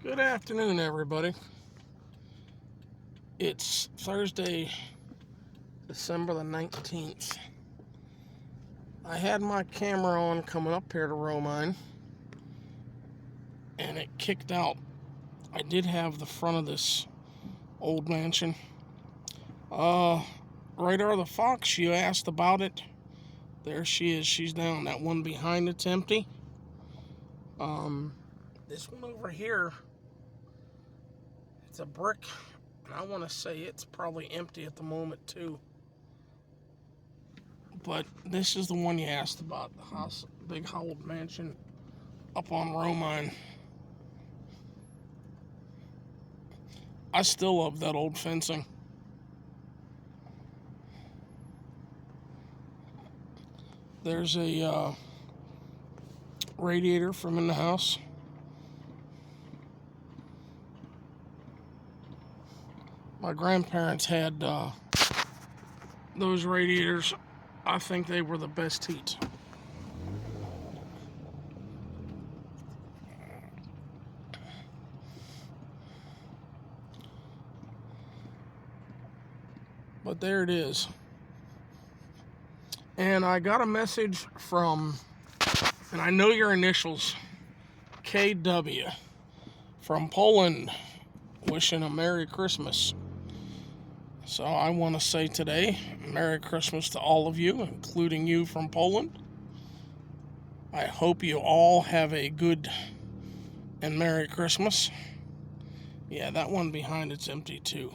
Good afternoon, everybody. It's Thursday, December the 19th. I had my camera on coming up here to Romine, and it kicked out. I did have the front of this old mansion. Radar the Fox, you asked about it. There she is. She's down. That one behind it's empty. This one over here, it's a brick, and I want to say it's probably empty at the moment too. But this is the one you asked about, the house, big hollowed mansion up on Romine. I still love that old fencing. There's a radiator from in the house. My grandparents had those radiators. I think they were the best heat. But there it is. And I got a message from, and I know your initials, KW, from Poland, wishing a Merry Christmas. So I want to say today, Merry Christmas to all of you, including you from Poland. I hope you all have a good and Merry Christmas. Yeah, that one behind it's empty too.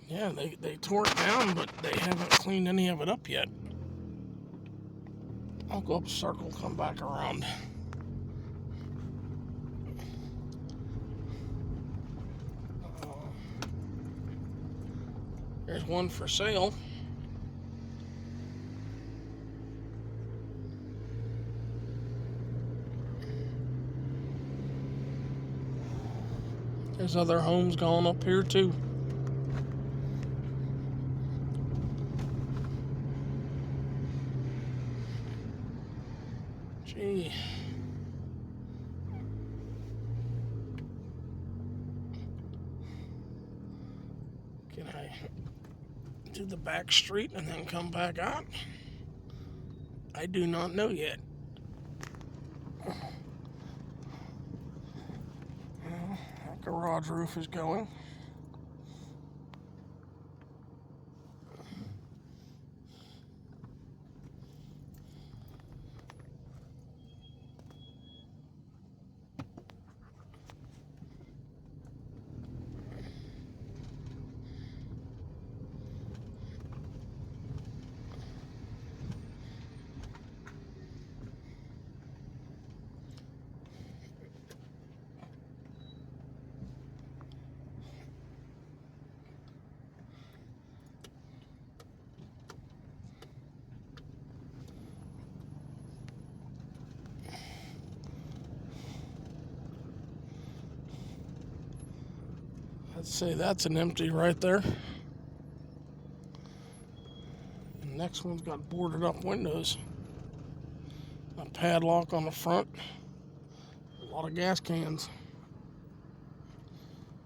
Yeah, they tore it down, but they haven't cleaned any of it up yet. I'll go up a circle, come back around. There's one for sale. There's other homes going up here too. Gee. Can I do the back street and then come back out? I do not know yet. Well, that garage roof is going. Let's say that's an empty right there. The next one's got boarded up windows. A padlock on the front. A lot of gas cans.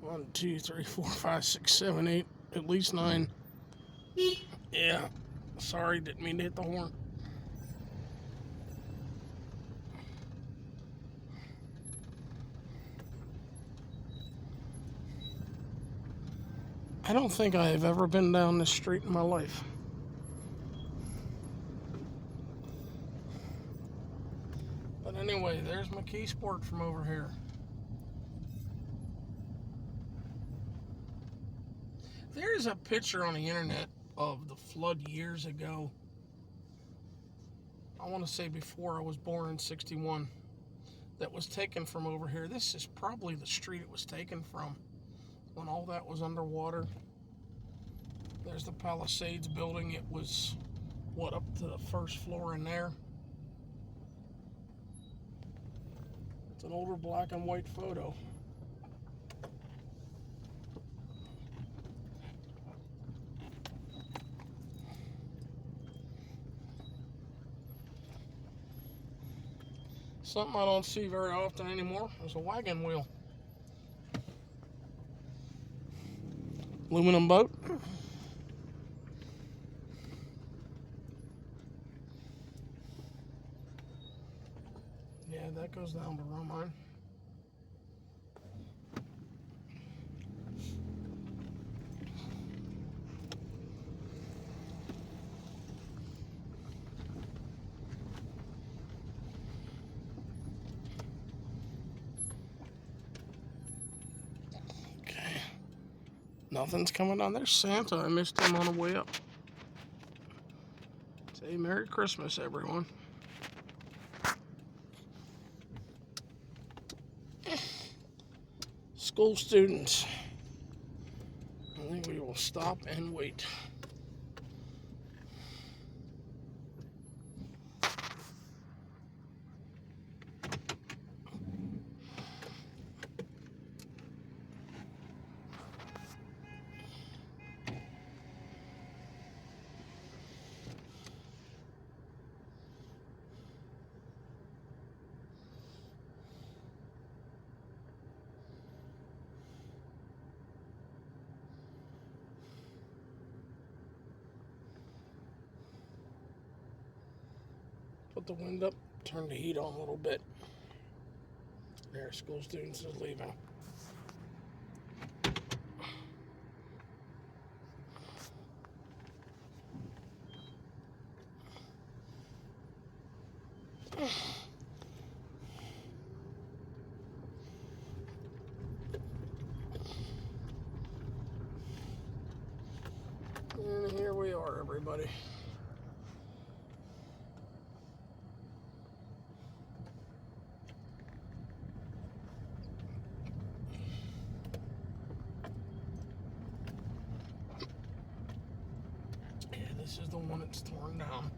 1, 2, 3, 4, 5, 6, 7, 8, at least 9. Yeah, sorry, didn't mean to hit the horn. I don't think I have ever been down this street in my life. But anyway, there's McKeesport from over here. There's a picture on the internet of the flood years ago. I want to say before I was born in 61. That was taken from over here. This is probably the street it was taken from when all that was underwater. There's the Palisades building. It was, what, up to the first floor in there. It's an older black and white photo. Something I don't see very often anymore is a wagon wheel. Aluminum boat. Yeah, that goes down to Romine. Okay. Nothing's coming down. There's Santa. I missed him on the way up. Say Merry Christmas, everyone. School students. I think we will stop and wait. Put the wind up, turn the heat on a little bit. There, school students is leaving. And here we are, everybody. Yeah, this is the one that's torn down.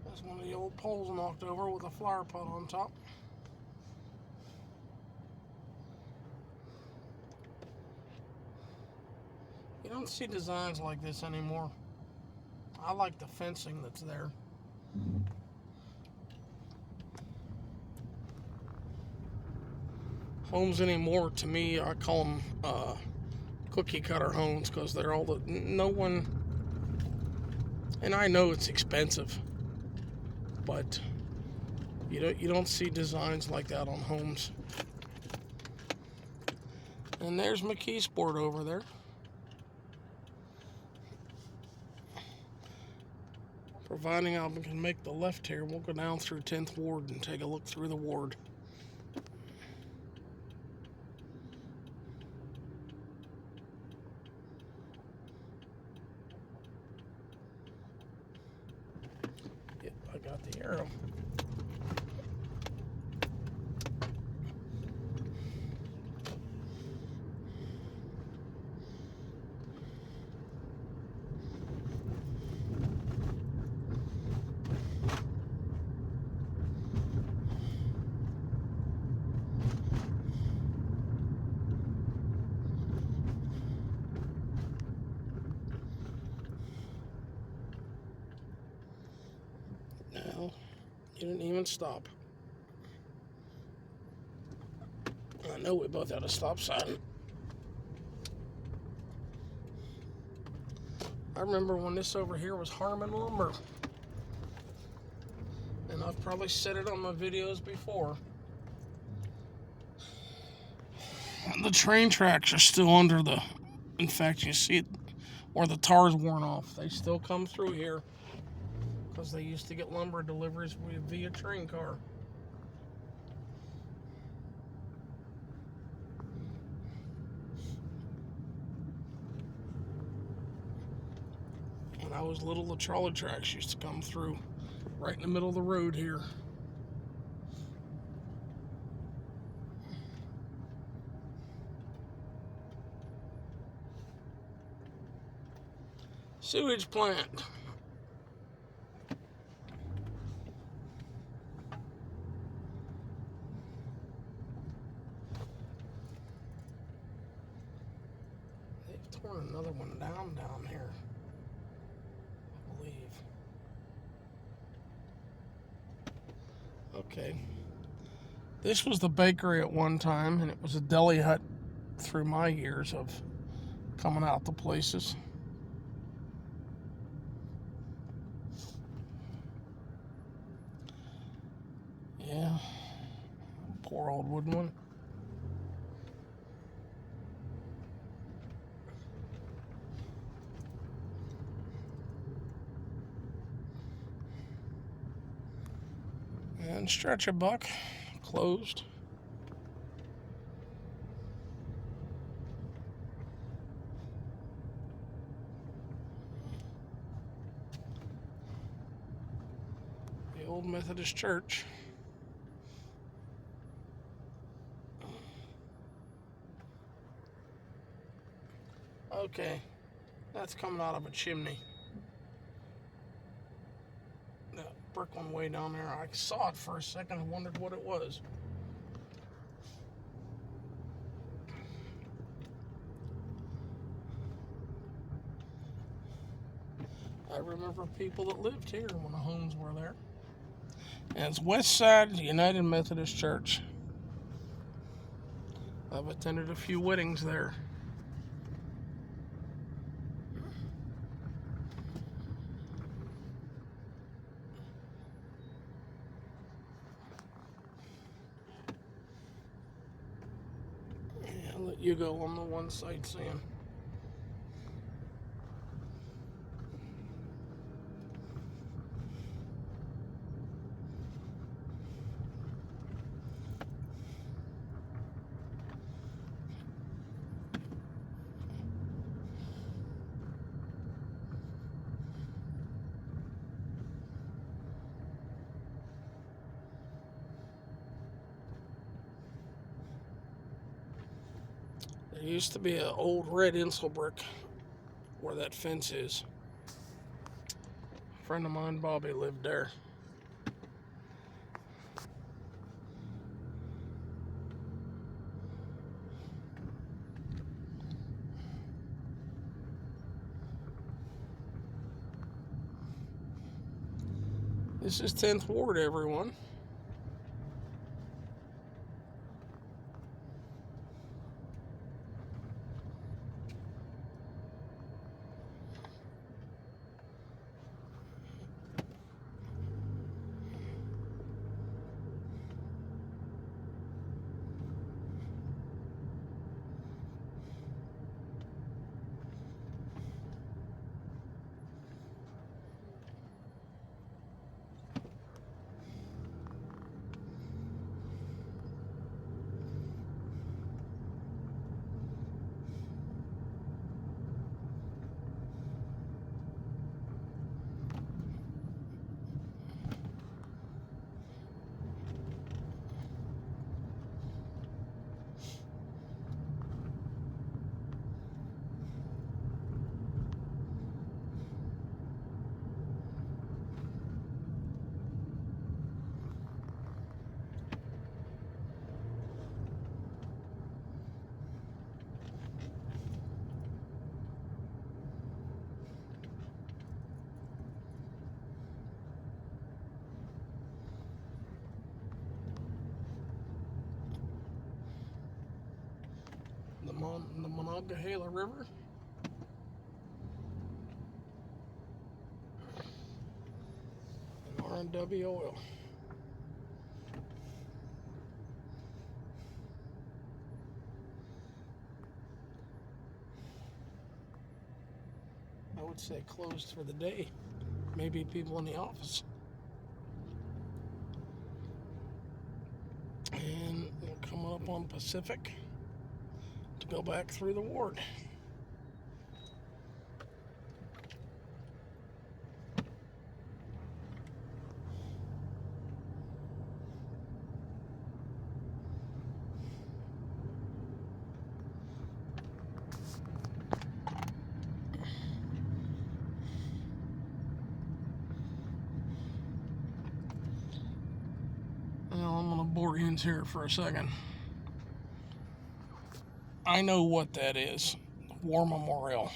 That's one of the old poles knocked over with a flower pot on top. You don't see designs like this anymore. I like the fencing that's there. Homes anymore, to me, I call them cookie cutter homes because they're all the, no one, and I know it's expensive, but you don't see designs like that on homes. And there's McKeesport over there. Providing I can make the left here, we'll go down through 10th Ward and take a look through the ward. Yep, I got the arrow. Now, you didn't even stop. I know we both had a stop sign. I remember when this over here was Harmon Lumber. And I've probably said it on my videos before. The train tracks are still under the, in fact, you see it where the tar's worn off. They still come through here because they used to get lumber deliveries via train car. When I was little, the trolley tracks used to come through right in the middle of the road here. Sewage plant. torn another one down here, I believe. Okay. This was the bakery at one time, and it was a deli hut through my years of coming out to places. Yeah. Poor old wooden one. And Stretch a Buck, closed. The old Methodist church. Okay, that's coming out of a chimney. That brick one way down there, I saw it for a second and wondered what it was. I remember people that lived here when the homes were there. And it's West Side United Methodist Church. I've attended a few weddings there. Yeah, I'll let you go on the one sightseeing. There used to be an old red Insel brick where that fence is. A friend of mine, Bobby, lived there. This is 10th Ward, everyone. The Monongahela River. And R&W oil. I would say closed for the day. Maybe people in the office. And we're coming up on Pacific to go back through the ward. Now I'm going to bore you into here for a second. I know what that is. War Memorial.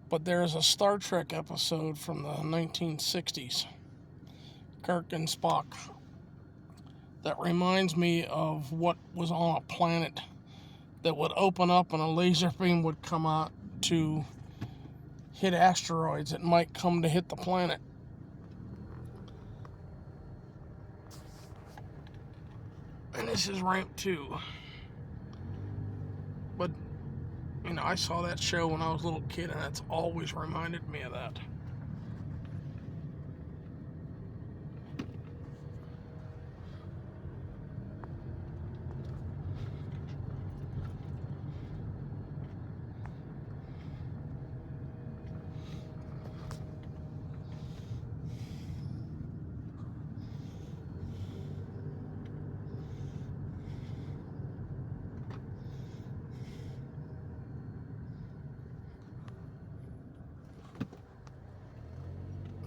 But there's a Star Trek episode from the 1960s, Kirk and Spock, that reminds me of what was on a planet that would open up and a laser beam would come out to hit asteroids that might come to hit the planet. And this is ramp 2. But, I saw that show when I was a little kid, and that's always reminded me of that.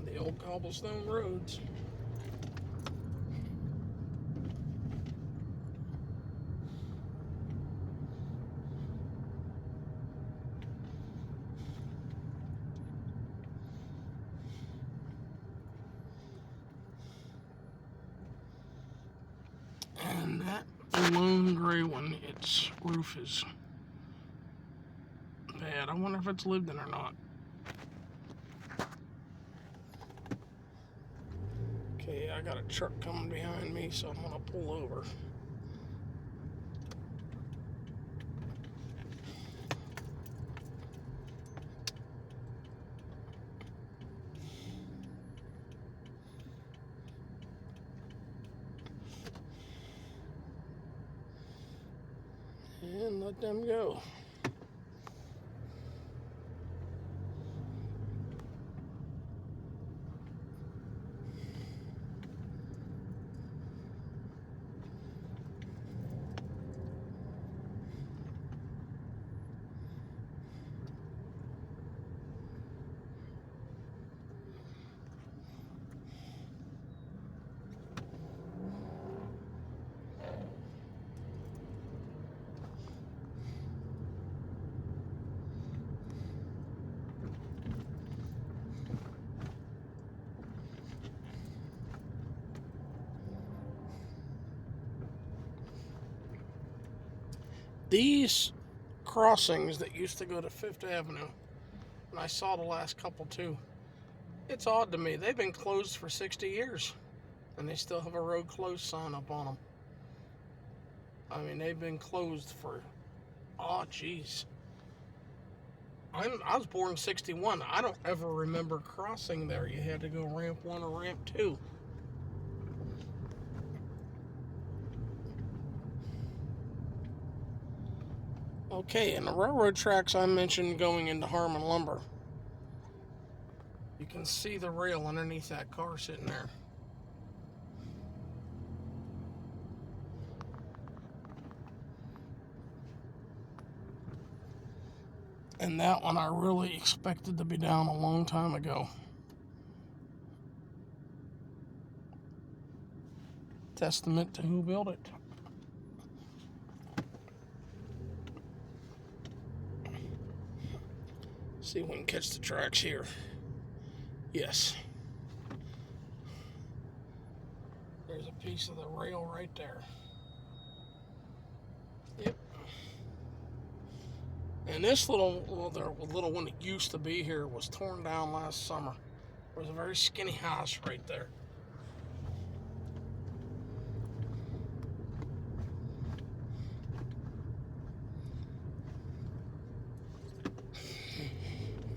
The old cobblestone roads. And that lone gray one, its roof is bad. I wonder if it's lived in or not. Okay, I got a truck coming behind me, so I'm gonna pull over. And let them go. These crossings that used to go to Fifth Avenue, and I saw the last couple too, it's odd to me. They've been closed for 60 years, and they still have a road closed sign up on them. I mean, they've been closed for, geez. I was born in 61. I don't ever remember crossing there. You had to go ramp 1 or ramp 2. Okay, and the railroad tracks I mentioned going into Harmon Lumber. You can see the rail underneath that car sitting there. And that one I really expected to be down a long time ago. Testament to who built it. See if we can catch the tracks here. Yes. There's a piece of the rail right there. Yep. And this little one that used to be here was torn down last summer. There was a very skinny house right there.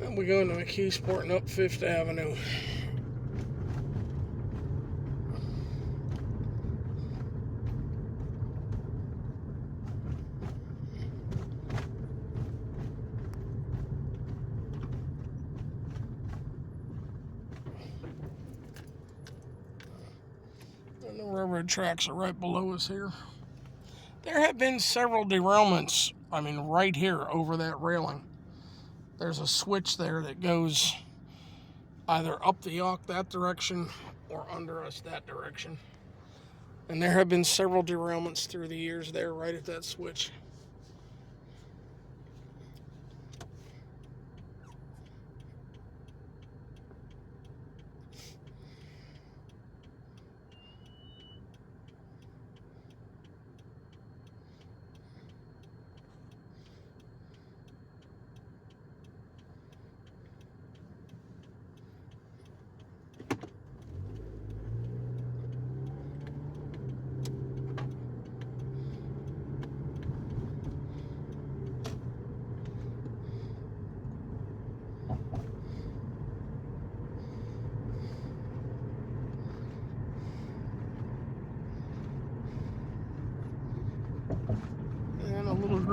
And we're going to McKeesport and up Fifth Avenue. And the railroad tracks are right below us here. There have been several derailments, right here over that railing. There's a switch there that goes either up the Yawk that direction or under us that direction. And there have been several derailments through the years there right at that switch.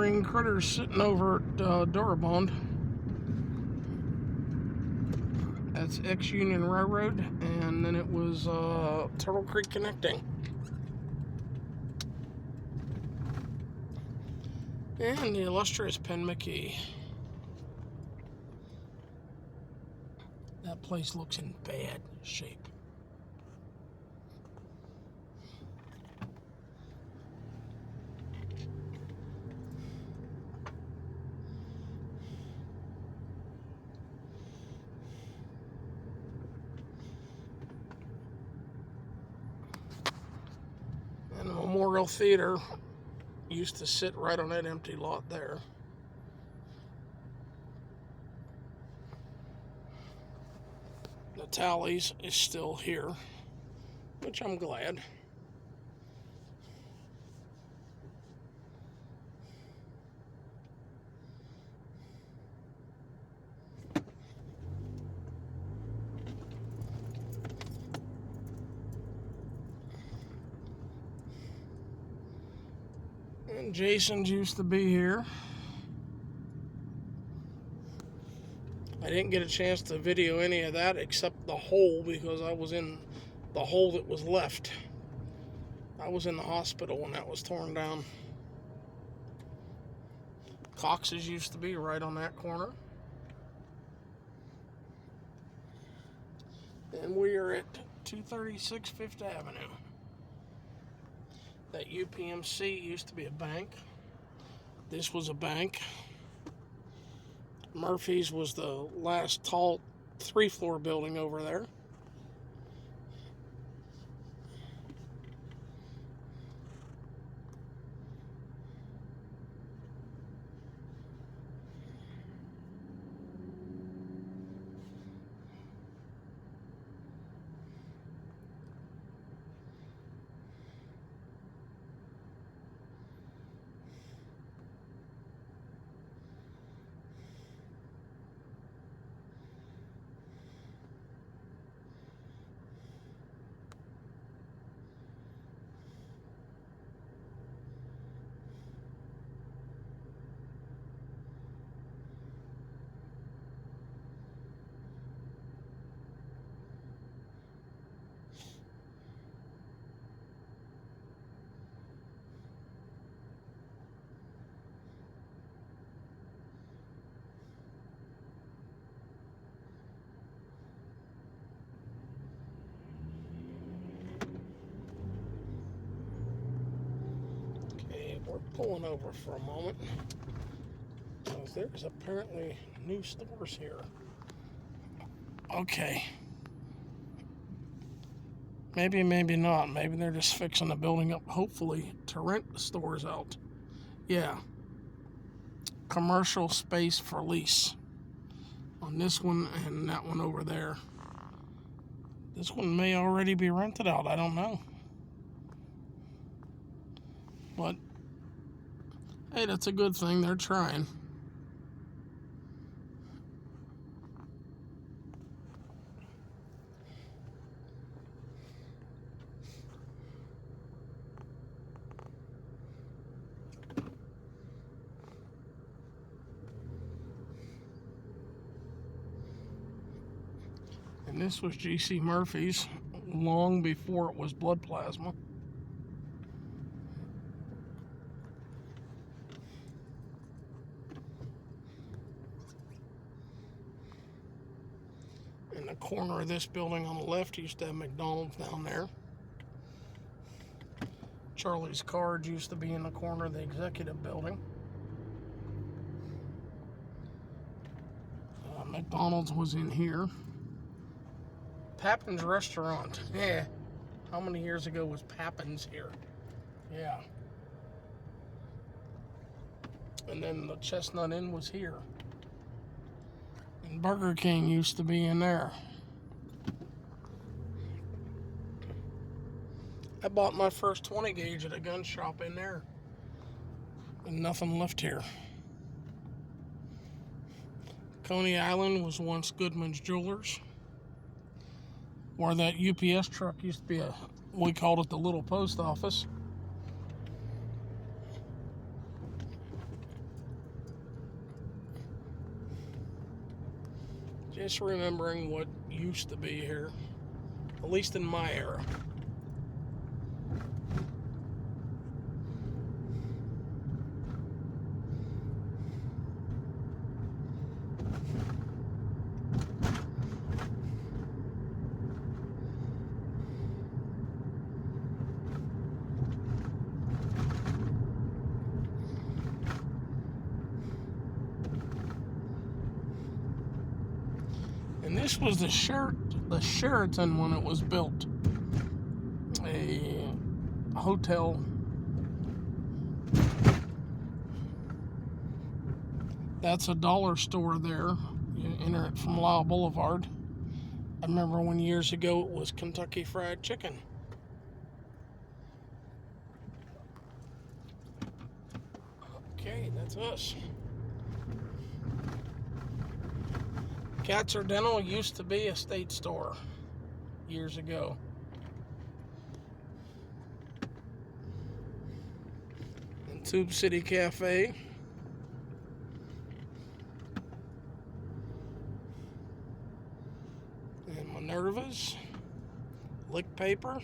green critters sitting over at Durabond. That's ex-Union Railroad, and then it was Turtle Creek Connecting. And the illustrious Penn McKee. That place looks in bad shape. And the Memorial Theater used to sit right on that empty lot there. The Tallies is still here, which I'm glad. And Jason's used to be here. I didn't get a chance to video any of that except the hole, because I was in the hole that was left. I was in the hospital when that was torn down. Cox's used to be right on that corner. And we are at 236 Fifth Avenue. That UPMC used to be a bank. This was a bank. Murphy's was the last tall 3-floor building over there. We're pulling over for a moment, because there's apparently new stores here. Okay. Maybe, maybe not. Maybe they're just fixing the building up, hopefully, to rent the stores out. Yeah. Commercial space for lease. On this one and that one over there. This one may already be rented out. I don't know. But hey, that's a good thing. They're trying. And this was G.C. Murphy's long before it was blood plasma. In the corner of this building on the left used to have McDonald's down there. Charlie's Cards used to be in the corner of the executive building. McDonald's was in here. Papin's Restaurant. Yeah. How many years ago was Papin's here? Yeah. And then the Chestnut Inn was here. And Burger King used to be in there. I bought my first 20 gauge at a gun shop in there. And nothing left here. Coney Island was once Goodman's Jewelers, where that UPS truck used to be we called it the little post office. misremembering what used to be here, at least in my era. And this was the Sheraton when it was built. A hotel. That's a dollar store there. You enter it from Lyle Boulevard. I remember when years ago it was Kentucky Fried Chicken. Okay, that's us. Katzer Dental used to be a state store years ago. And Tube City Cafe. And Minerva's. Lick Paper.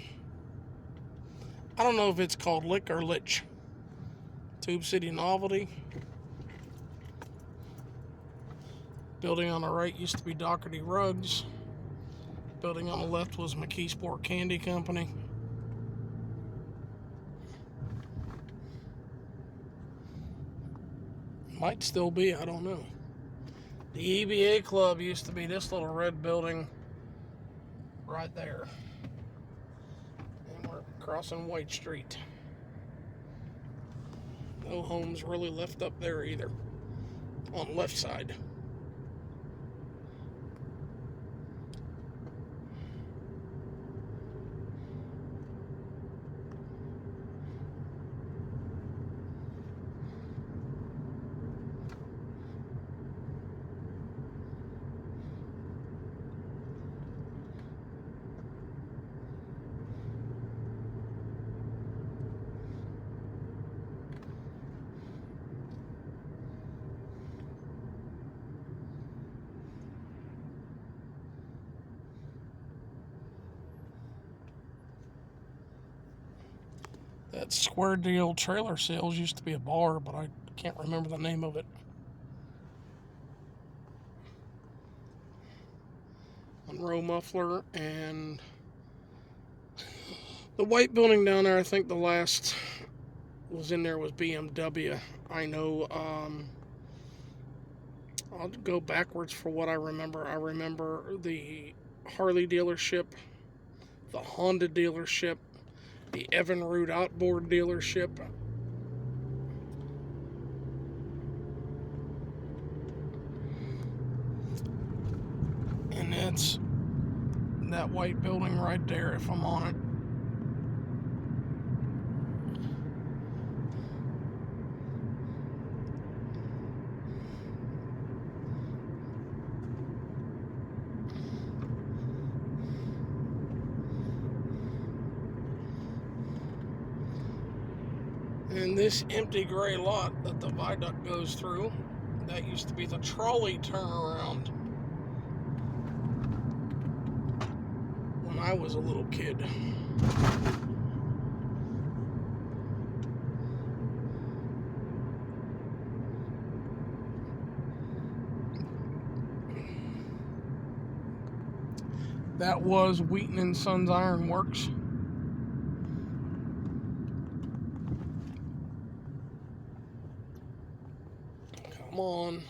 I don't know if it's called Lick or Lich. Tube City Novelty. Building on the right used to be Doherty Rugs. Building on the left was McKeesport Candy Company. Might still be, I don't know. The EBA Club used to be this little red building right there. And we're crossing White Street. No homes really left up there either. On the left side. That Square Deal Trailer Sales used to be a bar, but I can't remember the name of it. Monroe Muffler, and the white building down there, I think the last was in there was BMW. I know, I'll go backwards for what I remember. I remember the Harley dealership, the Honda dealership, the Evinrude Outboard dealership. And that's that white building right there if I'm on it. And this empty gray lot that the viaduct goes through, that used to be the trolley turnaround when I was a little kid. That was Wheaton and Sons Iron Works. Come on.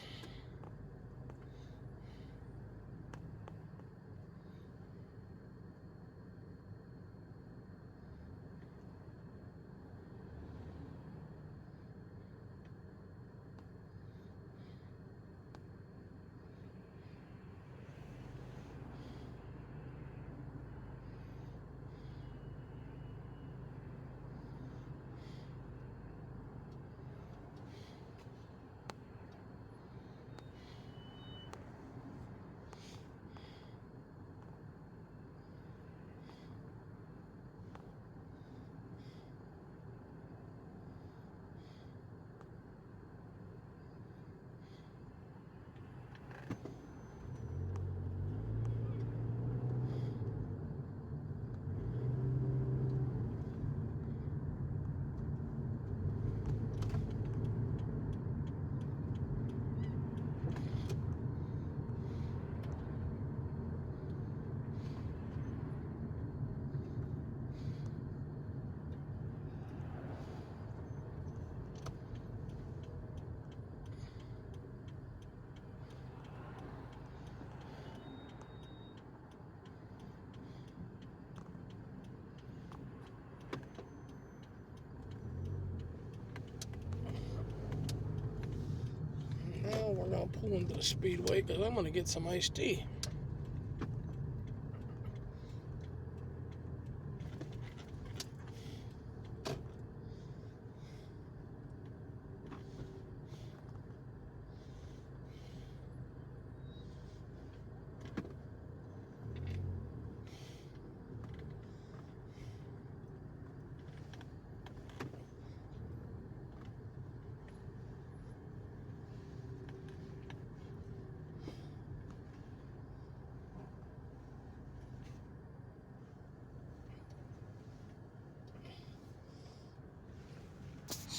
pull into the Speedway because I'm going to get some iced tea.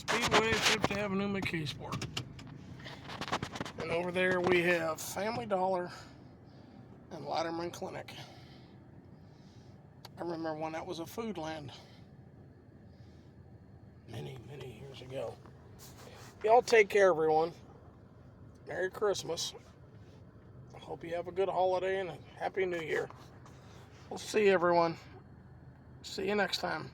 Speedway, Fifth Avenue, McKeesport. And over there we have Family Dollar and Latterman Clinic. I remember when that was a Foodland. Many years ago. Y'all take care, everyone. Merry Christmas. I hope you have a good holiday and a Happy New Year. We'll see everyone. See you next time.